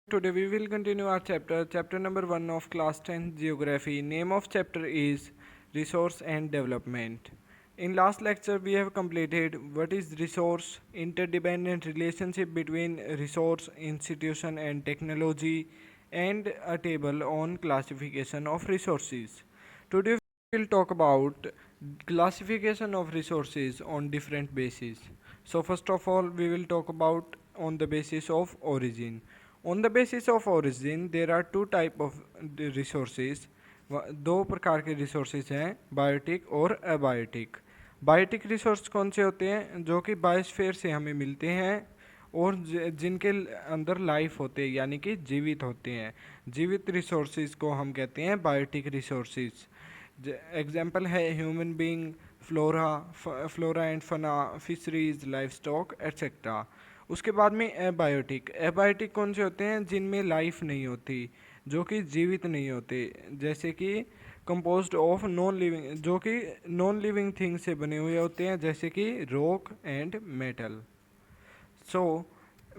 Today we will continue our chapter number 1 of class 10 geography. Name of chapter is resource and development. In last lecture we have completed what is resource, interdependent relationship between resource, institution and technology, and a table on classification of resources. Today we will talk about classification of resources on different bases. So first of all we will talk about on the basis of origin. On the basis of origin there are two type of resources. दो प्रकार के resources हैं, biotic और abiotic. Biotic resource कौन से होते हैं? जो कि बायोस्फीयर से हमें मिलते हैं और जिनके अंदर लाइफ होते हैं, यानी कि जीवित होते हैं. जीवित रिसोर्सेज को हम कहते हैं बायोटिक रिसोर्सेज. एग्जाम्पल है human being, flora and fauna, fisheries, life stock etcetera. उसके बाद में एबायोटिक. एबायोटिक कौन से होते हैं? जिनमें लाइफ नहीं होती, जो कि जीवित नहीं होते, जैसे कि कंपोज्ड ऑफ नॉन लिविंग, जो कि नॉन लिविंग थिंग से बने हुए होते हैं, जैसे कि rock and metal. So,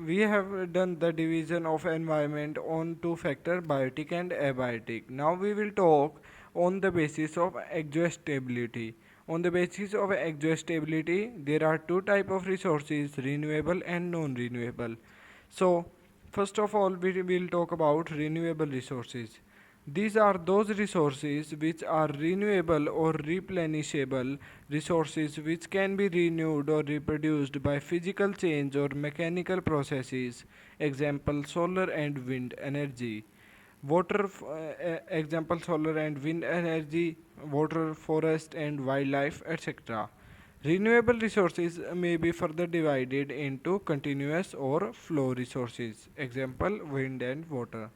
we have done the division of environment on two factor, biotic and abiotic. Now we will talk on the basis of exhaustability. On the basis of exhaustability, there are two type of resources, renewable and non-renewable. So, first of all, we will talk about renewable resources. These are those resources which are renewable or replenishable resources which can be renewed or reproduced by physical change or mechanical processes. Example, solar and wind energy. Example, solar and wind energy, water, forest and wildlife, etc. Renewable resources may be further divided into continuous or flow resources. Example, wind and water.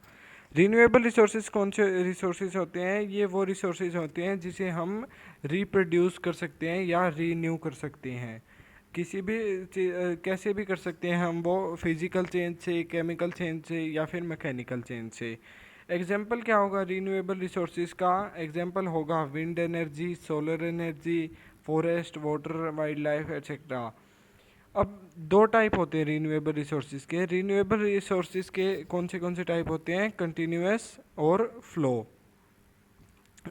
Renewable resources कौन से resources होते हैं? ये वो resources होते हैं जिसे हम रिप्रोड्यूस कर सकते हैं या रीन्यू कर सकते हैं. किसी भी कैसे भी कर सकते हैं हम वो, फिजिकल चेंज से, केमिकल चेंज से या फिर मैकेनिकल चेंज से. एग्जाम्पल क्या होगा रीन्यूएबल रिसोर्सेज का? एग्जाम्पल होगा wind energy, solar energy, forest, water, wild life etcetera. अब दो टाइप होते हैं रीन्यूएबल रिसोर्सेज के. रीन्यूएबल रिसोर्सेज के कौन से टाइप होते हैं? कंटिन्यूस और फ्लो.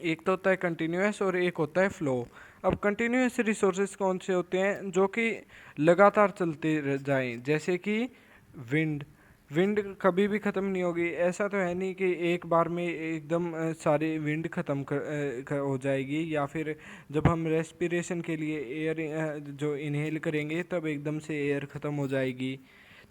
एक तो होता है कंटिन्यूस और एक होता है फ्लो. अब कंटिन्यूस रिसोर्सेज कौन से होते हैं? जो कि लगातार चलते जाएं, जैसे कि विंड. विंड कभी भी ख़त्म नहीं होगी. ऐसा तो है नहीं कि एक बार में एकदम सारी विंड ख़त्म हो जाएगी, या फिर जब हम रेस्पिरेशन के लिए एयर जो इनहेल करेंगे तब एकदम से एयर ख़त्म हो जाएगी.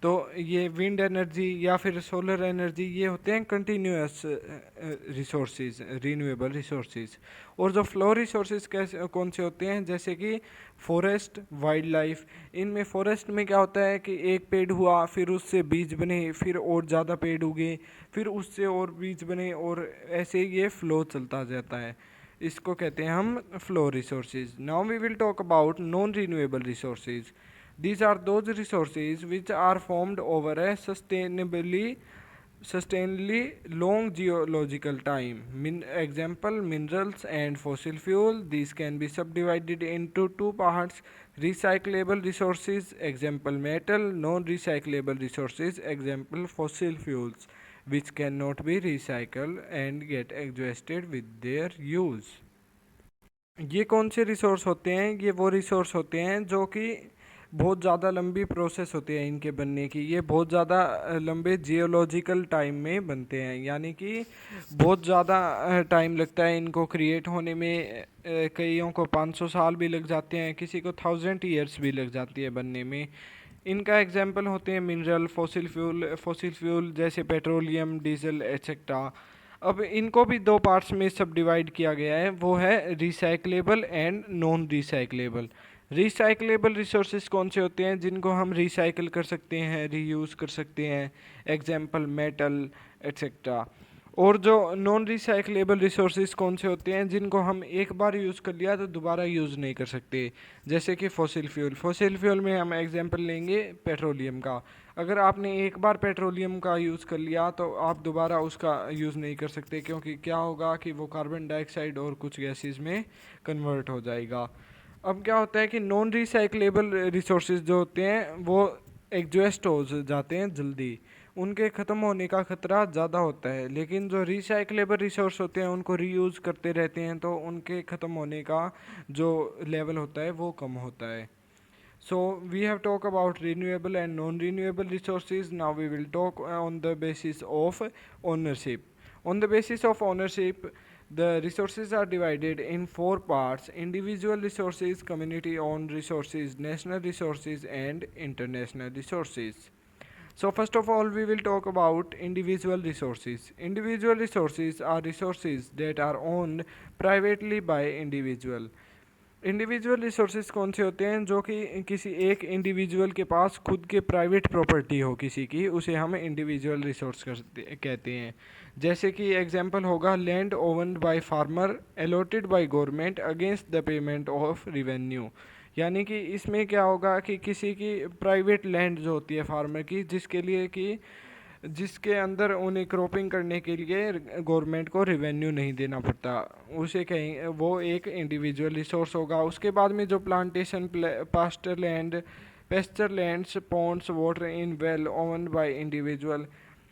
तो ये विंड एनर्जी या फिर सोलर एनर्जी ये होते हैं कंटिन्यूस रिसोर्सेज, रीन्यूएबल रिसोर्सेज. और जो फ्लो रिसोर्सेज कैसे कौन से होते हैं? जैसे कि फॉरेस्ट, वाइल्ड लाइफ. इनमें फॉरेस्ट में क्या होता है कि एक पेड़ हुआ, फिर उससे बीज बने, फिर और ज़्यादा पेड़ उगे, फिर उससे और बीज बने, और ऐसे ये फ्लो चलता जाता है. इसको कहते हैं हम flow resources. Now we will talk about non renewable resources. These are those resources which are formed over a sustainably long geological time. Example, minerals and fossil fuel. These can be subdivided into two parts: recyclable resources, example metal; non-recyclable resources, example fossil fuels, which cannot be recycled and get exhausted with their use. ये कौन से resource होते हैं? ये वो resource होते हैं जो कि बहुत ज़्यादा लंबी प्रोसेस होती है इनके बनने की. ये बहुत ज़्यादा लंबे जियोलॉजिकल टाइम में बनते हैं, यानी कि बहुत ज़्यादा टाइम लगता है इनको क्रिएट होने में. कईयों को 500 साल भी लग जाते हैं, किसी को 1000 ईयर्स भी लग जाती है बनने में. इनका एग्जाम्पल होते हैं मिनरल, फॉसिल फ्यूल जैसे पेट्रोलियम, डीजल एट्सेट्रा. अब इनको भी दो पार्ट्स में सब डिवाइड किया गया है, वो है recyclable and non recyclable. Recyclable resources कौन से होते हैं? जिनको हम रिसाइकल कर सकते हैं, रीयूज़ कर सकते हैं, एग्जाम्पल मेटल एट्सेट्रा. और जो नॉन रिसाइकलेबल रिसोर्सेज कौन से होते हैं? जिनको हम एक बार यूज़ कर लिया तो दोबारा यूज़ नहीं कर सकते, जैसे कि फॉसिल फ्यूल. फॉसिल फ्यूल में हम एग्जाम्पल लेंगे पेट्रोलियम का. अगर आपने एक बार पेट्रोलियम का यूज़ कर लिया तो आप दोबारा उसका यूज़ नहीं कर सकते, क्योंकि क्या होगा कि वो कार्बन डाइऑक्साइड और कुछ गैसेस में कन्वर्ट हो जाएगा. अब क्या होता है कि नॉन रिसाइकलेबल रिसोर्सेज जो होते हैं वो एग्जॉस्ट हो जाते हैं जल्दी. उनके ख़त्म होने का ख़तरा ज़्यादा होता है, लेकिन जो रिसाइकलेबल रिसोर्स होते हैं उनको रीयूज़ करते रहते हैं तो उनके ख़त्म होने का जो लेवल होता है वो कम होता है. So we have talked about renewable and non-renewable resources. Now we will talk on the basis of ownership. On the basis of ownership, the resources are divided in four parts: individual resources, community-owned resources, national resources, and international resources. So first of all, we will talk about individual resources. Individual resources are resources that are owned privately by individual. Individual resources कौन से होते हैं? जो कि किसी एक individual के पास खुद के प्राइवेट प्रॉपर्टी हो किसी की, उसे हम इंडिविजुअल रिसोर्स कहते हैं. जैसे कि एग्जांपल होगा land owned by farmer allotted by government against the payment of revenue. यानी कि इसमें क्या होगा कि किसी की प्राइवेट लैंड जो होती है फार्मर की, जिसके अंदर उन्हें क्रॉपिंग करने के लिए गवर्नमेंट को रिवेन्यू नहीं देना पड़ता, उसे कहीं वो एक इंडिविजुअल रिसोर्स होगा. उसके बाद में जो plantation, pasture land, pasture lands, ponds, water in well owned by individual,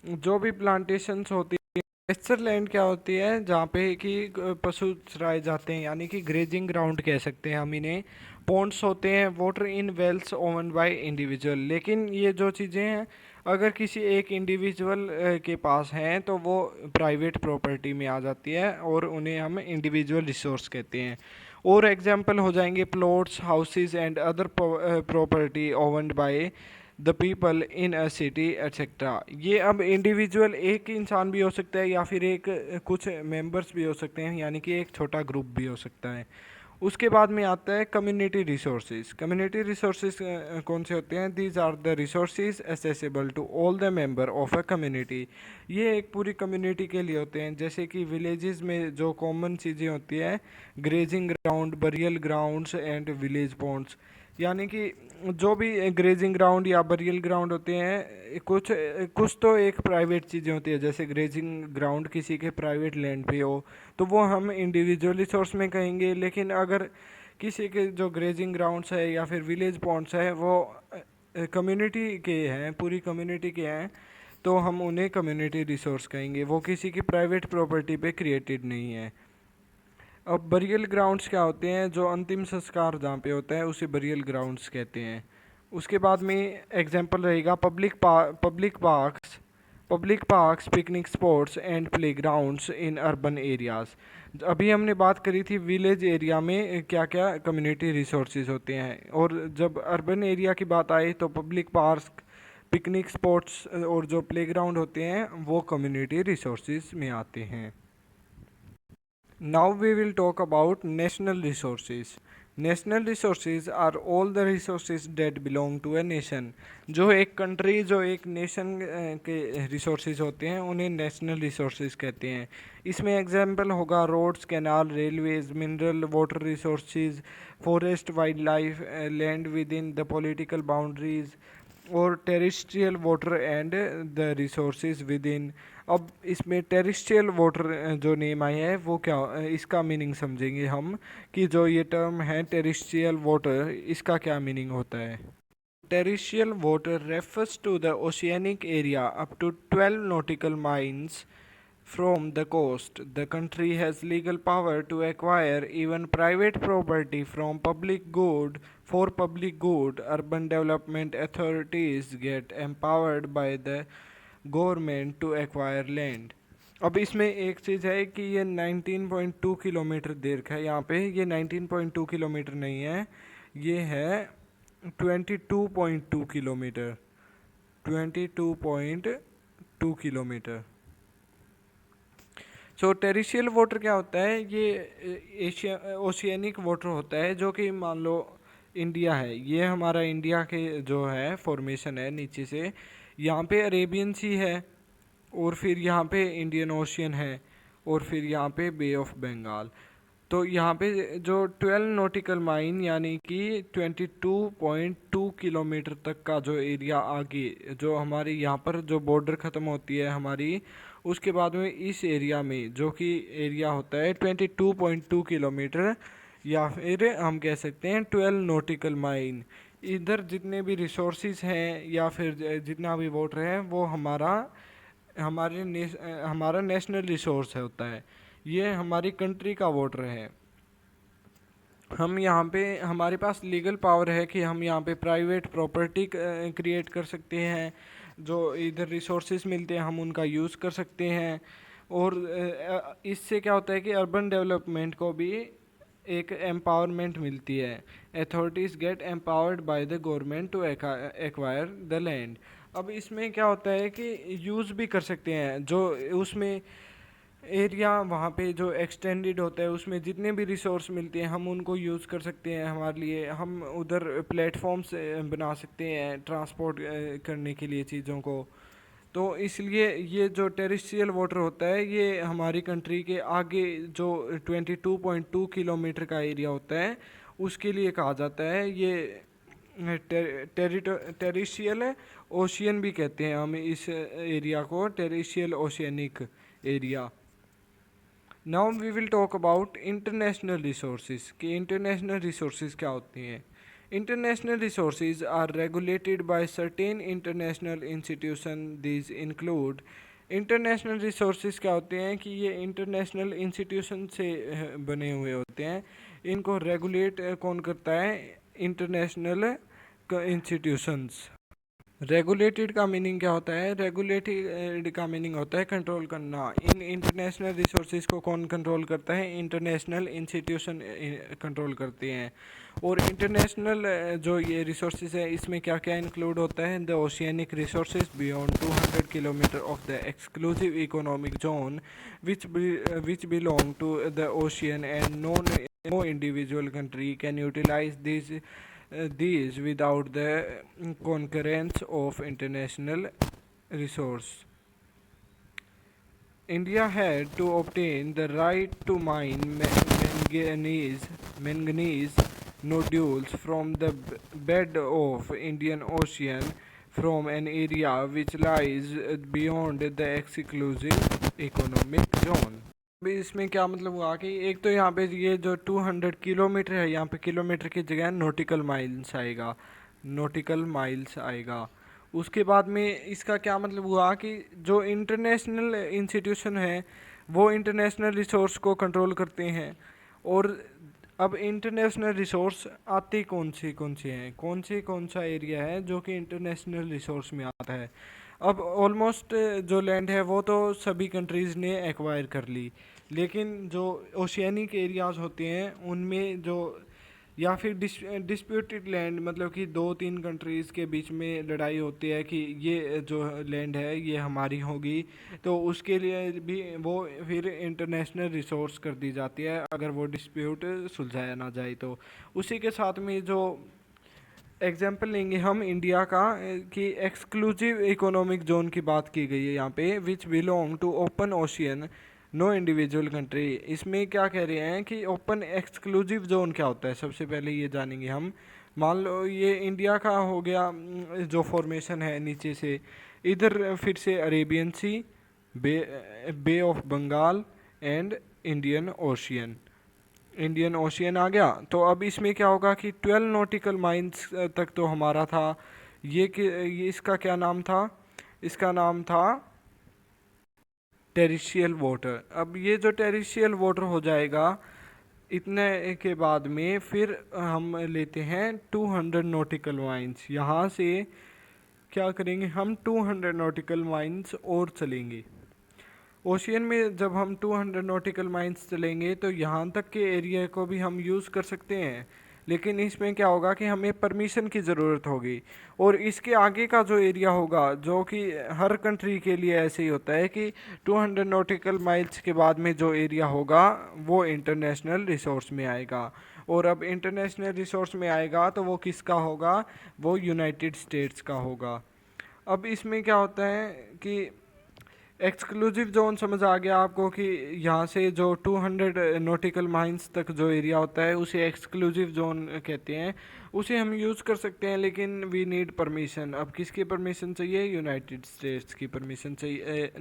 जो भी प्लांटेशंस होती है. पेस्चर लैंड क्या होती है? जहाँ पे कि पशु चराए जाते हैं, यानी कि ग्रेजिंग ग्राउंड कह सकते हैं हम इन्हें. पॉन्ड्स होते हैं water in wells owned by individual. लेकिन ये जो चीज़ें हैं अगर किसी एक इंडिविजुअल के पास हैं तो वो प्राइवेट प्रॉपर्टी में आ जाती है और उन्हें हम इंडिविजुअल रिसोर्स कहते हैं. और एग्जांपल हो जाएंगे plots, houses and other property owned by the people in a city etcetera. ये अब इंडिविजुअल एक इंसान भी हो सकता है या फिर एक कुछ मेंबर्स भी हो सकते हैं, यानी कि एक छोटा ग्रुप भी हो सकता है. उसके बाद में आता है कम्युनिटी रिसोर्सेज. कम्युनिटी रिसोर्सेज कौन से होते हैं? These are the resources accessible to all the member of a community. ये एक पूरी कम्युनिटी के लिए होते हैं. जैसे कि विलेजेस में जो कॉमन चीज़ें होती हैं, grazing ground, burial grounds and village ponds. यानी कि जो भी ग्रेजिंग ग्राउंड या बरियल ग्राउंड होते हैं, कुछ तो एक प्राइवेट चीज़ें होती है. जैसे ग्रेजिंग ग्राउंड किसी के प्राइवेट लैंड पे हो तो वो हम इंडिविजुअल रिसोर्स में कहेंगे. लेकिन अगर किसी के जो ग्रेजिंग ग्राउंड्स है या फिर विलेज पॉन्ड्स है वो कम्युनिटी के हैं, पूरी कम्युनिटी के हैं, तो हम उन्हें कम्युनिटी रिसोर्स कहेंगे. वो किसी की प्राइवेट प्रॉपर्टी पे क्रिएटेड नहीं है. अब बरियल ग्राउंड्स क्या होते हैं? जो अंतिम संस्कार जहाँ पे होता है उसे बरियल ग्राउंड्स कहते हैं. उसके बाद में एग्जांपल रहेगा public parks, picnic spots and playgrounds in urban areas. अभी हमने बात करी थी विलेज एरिया में क्या क्या कम्युनिटी रिसोर्सेज होते हैं, और जब अर्बन एरिया की बात आई तो पब्लिक पार्क, पिकनिक स्पॉट्स और जो प्लेग्राउंड होते हैं वो कम्युनिटी रिसोर्सेज में आते हैं. Now we will talk about national resources. National resources are all the resources that belong to a nation. जो एक कंट्री, जो एक नेशन के रिसोर्सेज होते हैं उन्हें नेशनल रिसोर्सेज कहते हैं. इसमें एग्जांपल होगा roads, canal, railways, mineral, water resources, forest, wild life, land within the political boundaries, और terrestrial water and the resources within. अब इसमें टेरिस्ट्रियल वाटर जो नेम आया है वो क्या, इसका मीनिंग समझेंगे हम कि जो ये टर्म है टेरिस्ट्रियल वाटर, इसका क्या मीनिंग होता है. Terrestrial water refers to the oceanic area up to 12 nautical miles from the coast. The country has legal power to acquire even private property from public good for public good. Urban development authorities get empowered by the government to acquire land. अब इसमें एक चीज़ है कि ये 19.2 kilometre दीर्घ है. यहाँ पे ये 19.2 किलोमीटर नहीं है, ये है 22.2 किलोमीटर. 22.2 किलोमीटर. सो टेरिशियल वाटर क्या होता है? ये ओशियनिक वाटर होता है, जो कि मान लो इंडिया है, ये हमारा इंडिया के जो है फॉर्मेशन है नीचे से, यहाँ पे अरेबियन सी है, और फिर यहाँ पे इंडियन ओशियन है, और फिर यहाँ पे बे ऑफ बंगाल. तो यहाँ पे जो 12 नॉटिकल माइल यानी कि 22.2 किलोमीटर तक का जो एरिया आगे, जो हमारी यहाँ पर जो बॉर्डर ख़त्म होती है हमारी, उसके बाद में इस एरिया में जो कि एरिया होता है 22.2 किलोमीटर, या फिर हम कह सकते हैं 12 नॉटिकल माइल, इधर जितने भी रिसोर्सेज हैं या फिर जितना भी वाटर है वो हमारा नेशनल रिसोर्स है होता है, ये हमारी कंट्री का वाटर है। हम यहाँ पे हमारे पास लीगल पावर है कि हम यहाँ पे प्राइवेट प्रॉपर्टी क्रिएट कर सकते हैं, जो इधर रिसोर्सेज मिलते हैं हम उनका यूज़ कर सकते हैं। और इससे क्या होता है कि अर्बन डेवलपमेंट को भी एक एम्पावरमेंट मिलती है। Authorities get empowered by the government to acquire the land. अब इसमें क्या होता है कि यूज़ भी कर सकते हैं जो उसमें एरिया वहाँ पे जो एक्सटेंडेड होता है उसमें जितने भी रिसोर्स मिलते हैं हम उनको यूज़ कर सकते हैं हमारे लिए। हम उधर प्लेटफॉर्म्स बना सकते हैं ट्रांसपोर्ट करने के लिए चीज़ों को। तो इसलिए ये जो टेरिस्ट्रियल वाटर होता है ये हमारी कंट्री के आगे जो 22.2 किलोमीटर का एरिया होता है उसके लिए कहा जाता है। ये टेरिस्ट्रियल ओशियन भी कहते हैं हम इस एरिया को, terrestrial oceanic area. Now we will talk about international resources कि इंटरनेशनल रिसोर्सेज क्या होती हैं। International resources are regulated by certain international institution. These include, international resources क्या होते हैं कि ये इंटरनेशनल इंस्टीट्यूशन से बने हुए होते हैं। इनको रेगुलेट कौन करता है? International institutions. रेगुलेटेड का मीनिंग क्या होता है? रेगुलेटेड का मीनिंग होता है कंट्रोल करना। इन इंटरनेशनल रिसोर्सेज को कौन कंट्रोल करता है? इंटरनेशनल इंस्टीट्यूशन कंट्रोल करते हैं। और इंटरनेशनल जो ये रिसोर्सेज है इसमें क्या क्या इंक्लूड होता है? The oceanic resources beyond 200 kilometre of the exclusive economic zone which belong to the ocean and no individual country can utilise these without the concurrence of international resource. India had to obtain the right to mine manganese nodules from the bed of Indian Ocean from an area which lies beyond the exclusive economic zone. अभी इसमें क्या मतलब हुआ कि एक तो यहाँ पे ये जो 200 किलोमीटर है, यहाँ पे किलोमीटर की जगह नॉटिकल माइल्स आएगा। उसके बाद में इसका क्या मतलब हुआ कि जो इंटरनेशनल इंस्टीट्यूशन है वो इंटरनेशनल रिसोर्स को कंट्रोल करते हैं। और अब इंटरनेशनल रिसोर्स आते कौन से हैं, कौन सा एरिया है जो कि इंटरनेशनल रिसोर्स में आता है? अब ऑलमोस्ट जो लैंड है वो तो सभी कंट्रीज़ ने एक्वायर कर ली, लेकिन जो ओशियनिक एरियाज़ होते हैं उनमें जो या फिर डिस्प्यूटेड लैंड मतलब कि 2-3 कंट्रीज़ के बीच में लड़ाई होती है कि ये जो लैंड है ये हमारी होगी, तो उसके लिए भी वो फिर इंटरनेशनल रिसोर्स कर दी जाती है अगर वो डिस्प्यूट सुलझाया ना जाए तो। उसी के साथ में जो एग्जाम्पल लेंगे हम इंडिया का कि एक्सक्लूसिव इकोनॉमिक जोन की बात की गई है यहाँ पे, which belong to open ocean no individual country. इसमें क्या कह रहे हैं कि ओपन एक्सक्लूसिव जोन क्या होता है, सबसे पहले ये जानेंगे हम। मान लो ये इंडिया का हो गया जो फॉर्मेशन है नीचे से, इधर फिर से Arabian sea, bay of Bengal and Indian ocean आ गया। तो अब इसमें क्या होगा कि 12 नॉटिकल माइल्स तक तो हमारा था। ये इसका क्या नाम था? इसका नाम था टेरिशियल वाटर। अब ये जो टेरिशियल वाटर हो जाएगा इतने के बाद में फिर हम लेते हैं 200 नॉटिकल माइल्स। यहाँ से क्या करेंगे हम? 200 नॉटिकल माइल्स और चलेंगे। ओशियन में जब हम 200 नॉटिकल माइल्स चलेंगे तो यहाँ तक के एरिया को भी हम यूज़ कर सकते हैं, लेकिन इसमें क्या होगा कि हमें परमिशन की ज़रूरत होगी। और इसके आगे का जो एरिया होगा, जो कि हर कंट्री के लिए ऐसे ही होता है कि 200 नॉटिकल माइल्स के बाद में जो एरिया होगा वो इंटरनेशनल रिसोर्स में आएगा। और अब इंटरनेशनल रिसोर्स में आएगा तो वो किसका होगा? वो यूनाइटेड स्टेट्स का होगा। अब इसमें क्या होता है कि एक्सक्लूसिव जोन समझ आ गया आपको कि यहाँ से जो 200 नॉटिकल माइल्स तक जो एरिया होता है उसे एक्सक्लूसिव जोन कहते हैं। उसे हम यूज़ कर सकते हैं लेकिन वी नीड परमिशन। अब किसकी परमिशन चाहिए? यूनाइटेड स्टेट्स की परमिशन चाहिए।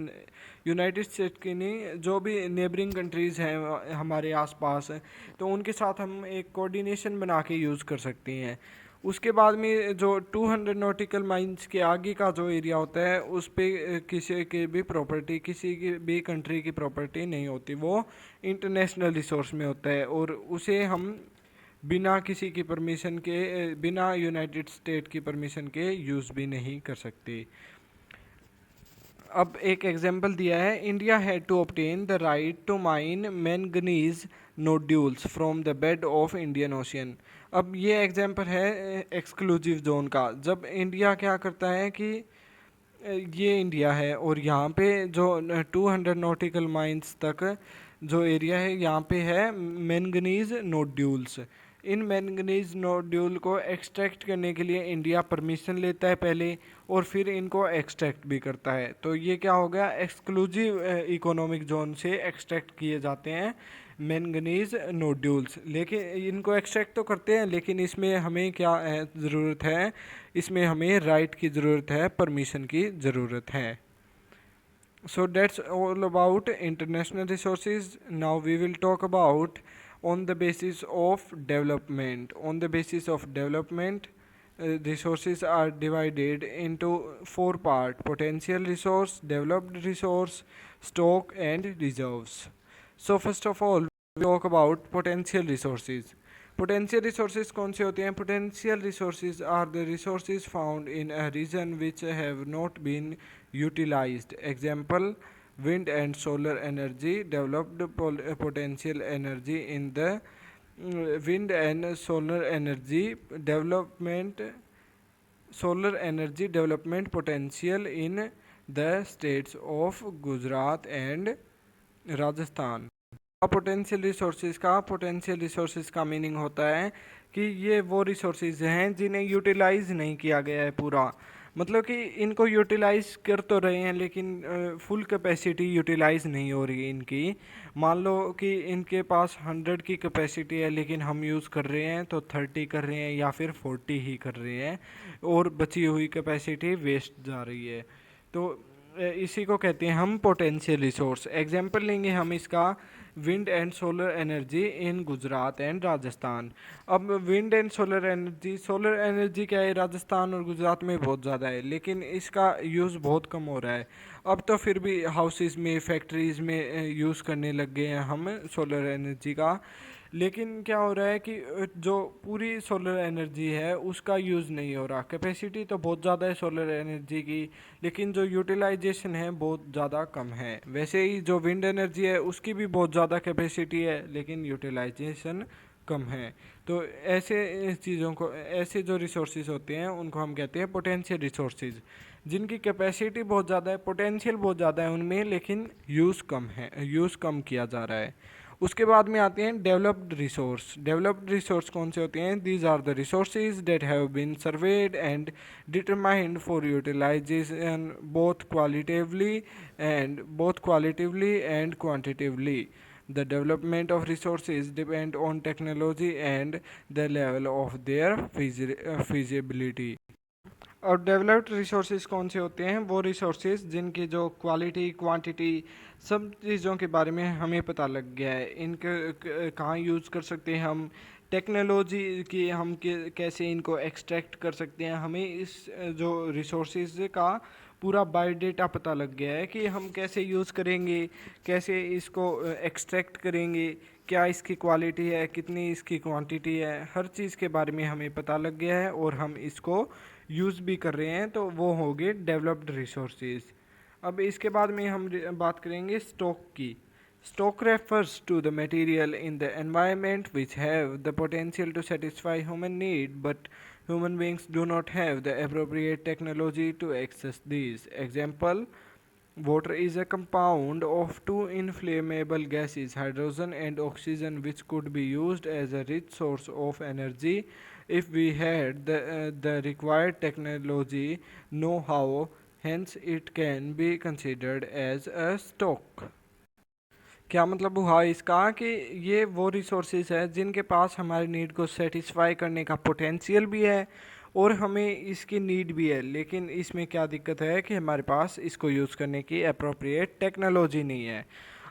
यूनाइटेड स्टेट्स की नहीं, जो भी नेबरिंग कंट्रीज़ हैं हमारे आसपास तो उनके साथ हम एक कोऑर्डिनेशन बना के यूज़ कर सकते हैं। उसके बाद में जो 200 नॉटिकल माइल्स के आगे का जो एरिया होता है उस पे किसी की भी प्रॉपर्टी, किसी की भी कंट्री की प्रॉपर्टी नहीं होती, वो इंटरनेशनल रिसोर्स में होता है और उसे हम बिना किसी की परमिशन के, बिना यूनाइटेड स्टेट की परमिशन के यूज़ भी नहीं कर सकते। अब एक एग्जांपल दिया है, India had to obtain the right to mine manganese nodules from the bed of Indian Ocean. अब ये एग्जांपल है एक्सक्लूसिव जोन का। जब इंडिया क्या करता है कि ये इंडिया है और यहाँ पे जो 200 नॉटिकल माइल्स तक जो एरिया है यहाँ पे है मैंगनीज नोड्यूल्स। इन मैंगनीज नोड्यूल को एक्सट्रैक्ट करने के लिए इंडिया परमिशन लेता है पहले और फिर इनको एक्सट्रैक्ट भी करता है। तो ये क्या हो गया, एक्सक्लूसिव इकोनॉमिक जोन से एक्सट्रैक्ट किए जाते हैं मैंगनीज नोड्यूल्स। लेकिन इनको एक्सट्रैक्ट तो करते हैं लेकिन इसमें हमें क्या ज़रूरत है, इसमें हमें राइट की ज़रूरत है, परमिशन की ज़रूरत है। So that's all about international resources. Now we will talk about on the basis of development. On the basis of development, resources are divided into four parts: potential resource, developed resource, stock and reserves. So first of all, we talk about potential resources. Potential resources कौन से होते हैं? Potential resources are the resources found in a region which have not been utilized. Example: wind and solar energy. Developed potential energy in the wind and solar energy development, solar energy development potential in the states of Gujarat and Rajasthan. Potential resources का meaning होता है कि ये वो resources हैं जिन्हें utilise नहीं किया गया है पूरा। मतलब कि इनको यूटिलाइज कर तो रहे हैं लेकिन फुल कैपेसिटी यूटिलाइज नहीं हो रही है इनकी। मान लो कि इनके पास 100 की कैपेसिटी है लेकिन हम यूज़ कर रहे हैं तो 30 कर रहे हैं या फिर 40 ही कर रहे हैं और बची हुई कैपेसिटी वेस्ट जा रही है। तो इसी को कहते हैं हम पोटेंशियल रिसोर्स। एग्जांपल लेंगे हम इसका, wind and solar energy in Gujarat and Rajasthan. अब विंड एंड सोलर एनर्जी क्या है, राजस्थान और गुजरात में बहुत ज़्यादा है लेकिन इसका यूज़ बहुत कम हो रहा है। अब तो फिर भी हाउसेस में, फैक्ट्रीज़ में यूज़ करने लग गए हैं हम सोलर एनर्जी का। लेकिन क्या हो रहा है कि जो पूरी सोलर एनर्जी है उसका यूज़ नहीं हो रहा। कैपेसिटी तो बहुत ज़्यादा है सोलर एनर्जी की लेकिन जो यूटिलाइजेशन है बहुत ज़्यादा कम है। वैसे ही जो विंड एनर्जी है उसकी भी बहुत ज़्यादा कैपेसिटी है लेकिन यूटिलाइजेशन कम है। तो ऐसे चीज़ों को, ऐसे जो रिसोर्सेज होते हैं उनको हम कहते हैं पोटेंशियल रिसोर्सेज, जिनकी कैपेसिटी बहुत ज़्यादा है, पोटेंशियल बहुत ज़्यादा है उनमें लेकिन यूज़ कम है, यूज़ कम किया जा रहा है। उसके बाद में आते हैं डेवलप्ड रिसोर्स। डेवलप्ड रिसोर्स कौन से होते हैं? These are the resources that have been surveyed and determined for utilisation both qualitatively and quantitatively. The development of resources depend on technology and the level of their feasibility. और developed resources कौन से होते हैं? वो resources जिनकी जो quality, quantity, सब चीज़ों के बारे में हमें पता लग गया है। इनके कहाँ यूज़ कर सकते हैं हम, टेक्नोलॉजी की हम कैसे इनको एक्सट्रैक्ट कर सकते हैं, हमें इस जो रिसोर्सेज का पूरा बायोडेटा पता लग गया है कि हम कैसे यूज़ करेंगे, कैसे इसको एक्सट्रैक्ट करेंगे, क्या इसकी क्वालिटी है, कितनी इसकी क्वांटिटी है, हर चीज़ के बारे में हमें पता लग गया है और हम इसको यूज़ भी कर रहे हैं। तो वो हो गए डेवलप्ड रिसोर्सेज। अब इसके बाद में हम बात करेंगे स्टॉक की। Stock refers to the material in the environment which have the potential to satisfy human need but human beings do not have the appropriate technology to access these. Example: water is a compound of two inflammable gases, hydrogen and oxygen, which could be used as a rich source of energy if we had the required technology know-how. Hence, it can be considered as a stock. क्या मतलब हुआ इसका कि ये वो resources है जिनके पास हमारी नीड को सेटिस्फाई करने का पोटेंशियल भी है और हमें इसकी नीड भी है, लेकिन इसमें क्या दिक्कत है कि हमारे पास इसको यूज़ करने की अप्रोप्रिएट टेक्नोलॉजी नहीं है।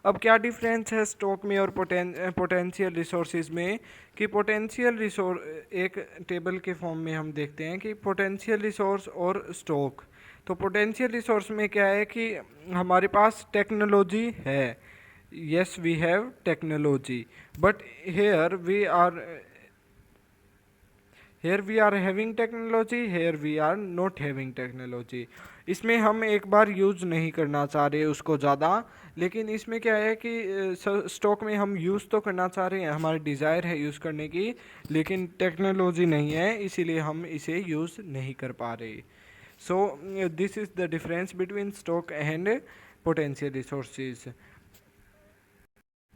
अब क्या डिफरेंस है स्टॉक में और पोटेंशियल रिसोर्सेज में कि पोटेंशियल रिसोर्स एक टेबल के फॉर्म में हम देखते हैं कि पोटेंशियल रिसोर्स और स्टॉक। तो पोटेंशियल रिसोर्स में क्या है कि हमारे पास टेक्नोलॉजी है, yes we have technology, but here we are having technology, here we are not having technology। इसमें हम एक बार यूज़ नहीं करना चाह रहे उसको ज़्यादा, लेकिन इसमें क्या है कि स्टॉक में हम यूज़ तो करना चाह रहे हैं, हमारी डिज़ायर है यूज़ करने की, लेकिन टेक्नोलॉजी नहीं है, इसीलिए हम इसे यूज़ नहीं कर पा रहे। So this is the difference between stock and potential resources.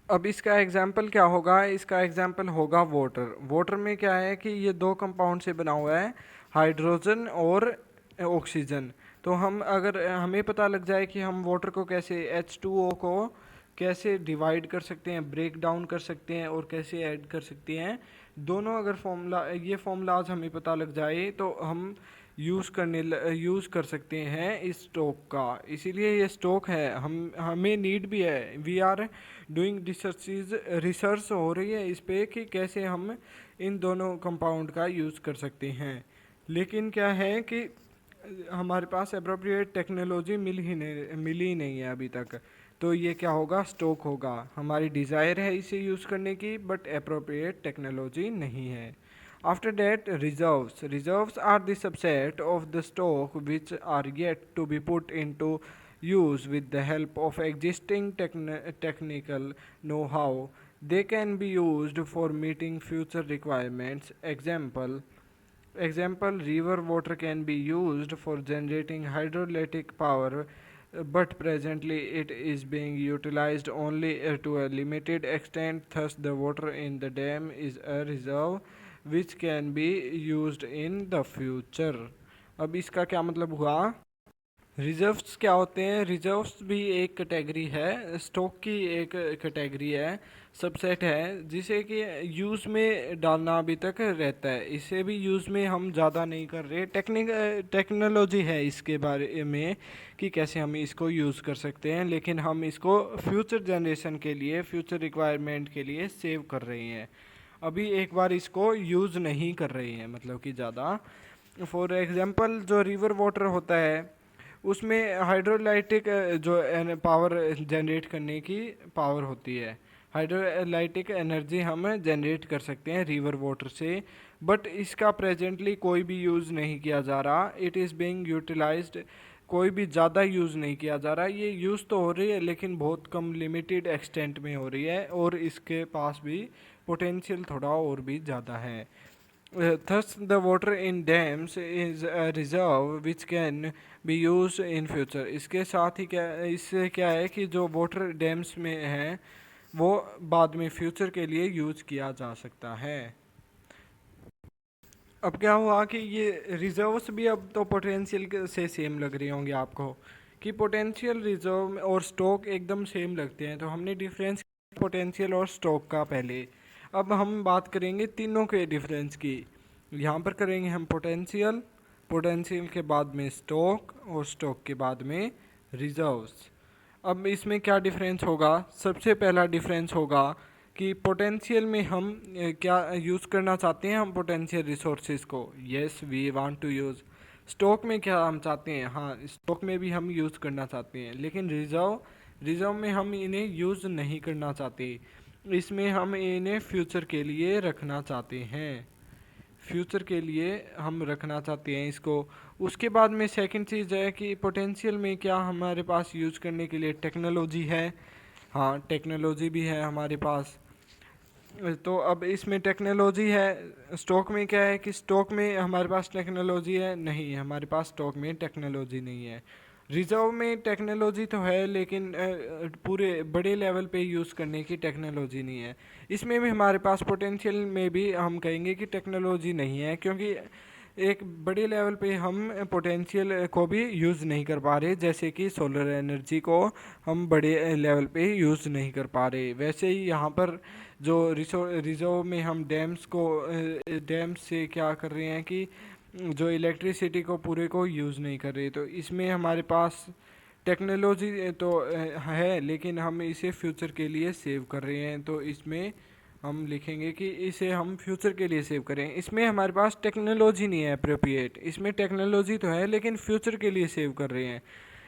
अब इसका एग्जाम्पल क्या होगा, इसका एग्जाम्पल होगा वाटर। वाटर में क्या है कि ये दो कंपाउंड से बना हुआ है, हाइड्रोजन और ऑक्सीजन। तो हम अगर हमें पता लग जाए कि हम वाटर को कैसे H2O को कैसे डिवाइड कर सकते हैं, ब्रेक डाउन कर सकते हैं और कैसे ऐड कर सकते हैं, दोनों अगर फॉर्मूलाज हमें पता लग जाए तो हम यूज़ कर सकते हैं इस स्टॉक का। इसीलिए ये स्टॉक है, हमें नीड भी है, वी आर डूइंग रिसर्च हो रही है इस पे कि कैसे हम इन दोनों कंपाउंड का यूज़ कर सकते हैं। लेकिन क्या है कि हमारे पास अप्रोप्रिएट टेक्नोलॉजी मिली नहीं है अभी तक। तो ये क्या होगा, स्टॉक होगा। हमारी डिज़ायर है इसे यूज़ करने की, बट अप्रोप्रिएट टेक्नोलॉजी नहीं है। After that, reserves. Reserves are the subset of the stock which are yet to be put into use with the help of existing technical know-how. They can be used for meeting future requirements. Example, river water can be used for generating hydroelectric power, but presently it is being utilized only to a limited extent. Thus, the water in the dam is a reserve which can be used in the future। अब इसका क्या मतलब हुआ, reserves क्या होते हैं, reserves भी एक कैटेगरी है, स्टॉक की एक कैटेगरी है, सबसेट है, जिसे कि यूज़ में डालना अभी तक रहता है। इसे भी यूज़ में हम ज़्यादा नहीं कर रहे, टेक्नोलॉजी है इसके बारे में कि कैसे हम इसको यूज़ कर सकते हैं, लेकिन हम इसको फ्यूचर जनरेशन के लिए, फ्यूचर रिक्वायरमेंट के लिए सेव कर रहे हैं। अभी एक बार इसको यूज़ नहीं कर रहे हैं, मतलब कि ज़्यादा। फॉर एग्ज़ाम्पल, जो रिवर वाटर होता है उसमें हाइड्रोलाइटिक जो पावर जनरेट करने की पावर होती है, हाइड्रोलाइटिक एनर्जी हम जनरेट कर सकते हैं रिवर वाटर से, बट इसका प्रेजेंटली कोई भी यूज़ नहीं किया जा रहा। इट इज़ बीइंग यूटिलाइज्ड, कोई भी ज़्यादा यूज़ नहीं किया जा रहा। ये यूज़ तो हो रही है लेकिन बहुत कम लिमिटेड एक्सटेंट में हो रही है, और इसके पास भी पोटेंशियल थोड़ा और भी ज़्यादा है। Thus, the water in dams is a reserve which can be used in future। इसके साथ ही क्या, इससे क्या है कि जो वाटर डैम्स में है वो बाद में फ्यूचर के लिए यूज किया जा सकता है। अब क्या हुआ कि ये रिजर्व्स भी अब तो पोटेंशियल से सेम लग रही होंगी आपको, कि पोटेंशियल रिजर्व और स्टॉक एकदम सेम लगते हैं। तो हमने डिफरेंस पोटेंशियल और स्टॉक का पहले। अब हम बात करेंगे तीनों के डिफरेंस की। यहाँ पर करेंगे हम पोटेंशियल, पोटेंशियल के बाद में स्टॉक और स्टॉक के बाद में रिजर्व्स। अब इसमें क्या डिफरेंस होगा, सबसे पहला डिफरेंस होगा कि पोटेंशियल में हम क्या यूज़ करना चाहते हैं, हम पोटेंशियल रिसोर्सेज को, yes we want to use. Stock में क्या हम चाहते हैं, हाँ स्टॉक में भी हम यूज़ करना चाहते हैं, लेकिन रिजर्व में हम इन्हें यूज़ नहीं करना चाहते। इसमें हम इन्हें फ्यूचर के लिए रखना चाहते हैं, फ्यूचर के लिए हम रखना चाहते हैं इसको। उसके बाद में सेकंड चीज़ है कि पोटेंशियल में क्या हमारे पास यूज़ करने के लिए टेक्नोलॉजी है, हाँ टेक्नोलॉजी भी है हमारे पास। तो अब इसमें टेक्नोलॉजी है, स्टॉक में क्या है कि स्टॉक में हमारे पास टेक्नोलॉजी है, नहीं हमारे पास स्टॉक में टेक्नोलॉजी नहीं है। रिजर्व में टेक्नोलॉजी तो है लेकिन पूरे बड़े लेवल पे यूज़ करने की टेक्नोलॉजी नहीं है। इसमें भी हमारे पास पोटेंशियल में भी हम कहेंगे कि टेक्नोलॉजी नहीं है, क्योंकि एक बड़े लेवल पे हम पोटेंशियल को भी यूज़ नहीं कर पा रहे, जैसे कि सोलर एनर्जी को हम बड़े लेवल पे यूज़ नहीं कर पा रहे। वैसे ही यहाँ पर जो रिजर्व में हम डैम्स से क्या कर रहे हैं कि जो इलेक्ट्रिसिटी को पूरे को यूज़ नहीं कर रहे। तो इसमें हमारे पास टेक्नोलॉजी तो है, लेकिन हम इसे फ्यूचर के लिए सेव कर रहे हैं, तो इसमें हम लिखेंगे कि इसे हम फ्यूचर के लिए सेव करें। इसमें हमारे पास टेक्नोलॉजी नहीं है अप्रोप्रिएट, इसमें टेक्नोलॉजी तो है लेकिन फ्यूचर के लिए सेव कर रहे हैं।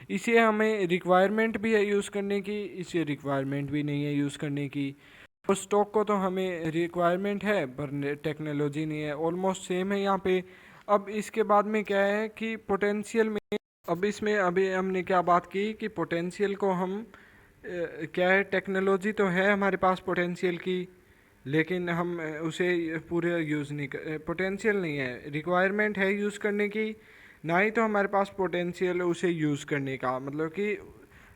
इसे हमें रिक्वायरमेंट भी है यूज़ करने की, इसे रिक्वायरमेंट भी नहीं है यूज़ करने की। और स्टॉक को तो हमें रिक्वायरमेंट है पर टेक्नोलॉजी नहीं है, ऑलमोस्ट सेम है यहाँ पे। अब इसके बाद में क्या है कि पोटेंशियल में, अब इसमें अभी हमने क्या बात की कि पोटेंशियल को हम क्या है, टेक्नोलॉजी तो है हमारे पास पोटेंशियल की, लेकिन हम उसे पूरे यूज़ नहीं कर, पोटेंशियल नहीं है, रिक्वायरमेंट है यूज़ करने की, ना ही तो हमारे पास पोटेंशियल उसे यूज़ करने का, मतलब कि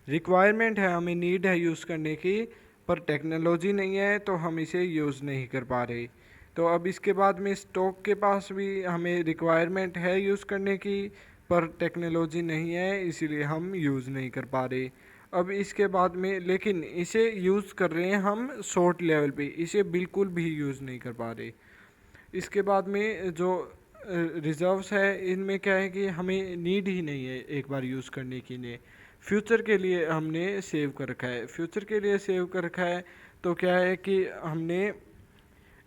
रिक्वायरमेंट है, हमें नीड है यूज़ करने की, पर टेक्नोलॉजी नहीं है तो हम इसे यूज़ नहीं कर पा रहे। तो अब इसके बाद में स्टॉक के पास भी हमें रिक्वायरमेंट है यूज़ करने की, पर टेक्नोलॉजी नहीं है, इसीलिए हम यूज़ नहीं कर पा रहे। अब इसके बाद में लेकिन इसे यूज़ कर रहे हैं हम शॉर्ट लेवल पे, इसे बिल्कुल भी यूज़ नहीं कर पा रहे। इसके बाद में जो रिजर्व्स है, इनमें क्या है कि हमें नीड ही नहीं है एक बार यूज़ करने की ने, फ्यूचर के लिए हमने सेव कर रखा है, फ्यूचर के लिए सेव कर रखा है। तो क्या है कि हमने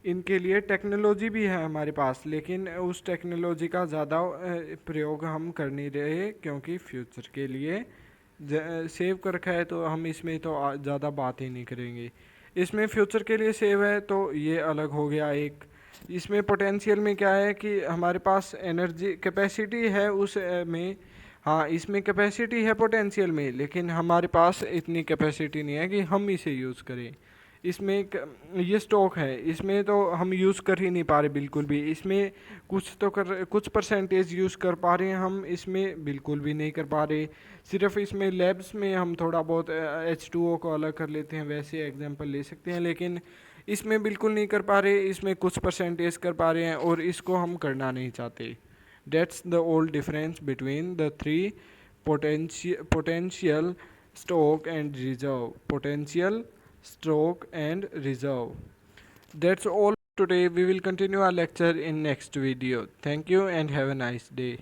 इनके लिए टेक्नोलॉजी भी है हमारे पास, लेकिन उस टेक्नोलॉजी का ज़्यादा प्रयोग हम कर नहीं रहे, क्योंकि फ्यूचर के लिए सेव कर रखा है, तो हम इसमें तो ज़्यादा बात ही नहीं करेंगे। इसमें फ्यूचर के लिए सेव है तो ये अलग हो गया एक। इसमें पोटेंशियल में क्या है कि हमारे पास एनर्जी कैपेसिटी है उस में, हाँ इसमें कैपेसिटी है पोटेंशियल में, लेकिन हमारे पास इतनी कैपेसिटी नहीं है कि हम इसे यूज़ करें। इसमें ये स्टॉक है, इसमें तो हम यूज़ कर ही नहीं पा रहे बिल्कुल भी, इसमें कुछ परसेंटेज यूज़ कर पा रहे हैं हम, इसमें बिल्कुल भी नहीं कर पा रहे। सिर्फ इसमें लैब्स में हम थोड़ा बहुत H2O को अलग कर लेते हैं, वैसे एग्जांपल ले सकते हैं, लेकिन इसमें बिल्कुल नहीं कर पा रहे, इसमें कुछ परसेंटेज कर पा रहे हैं और इसको हम करना नहीं चाहते। That's the old difference between the three potential, stock and reserve. Potential, stock and reserve. That's all today. We will continue our lecture in next video. Thank you and have a nice day.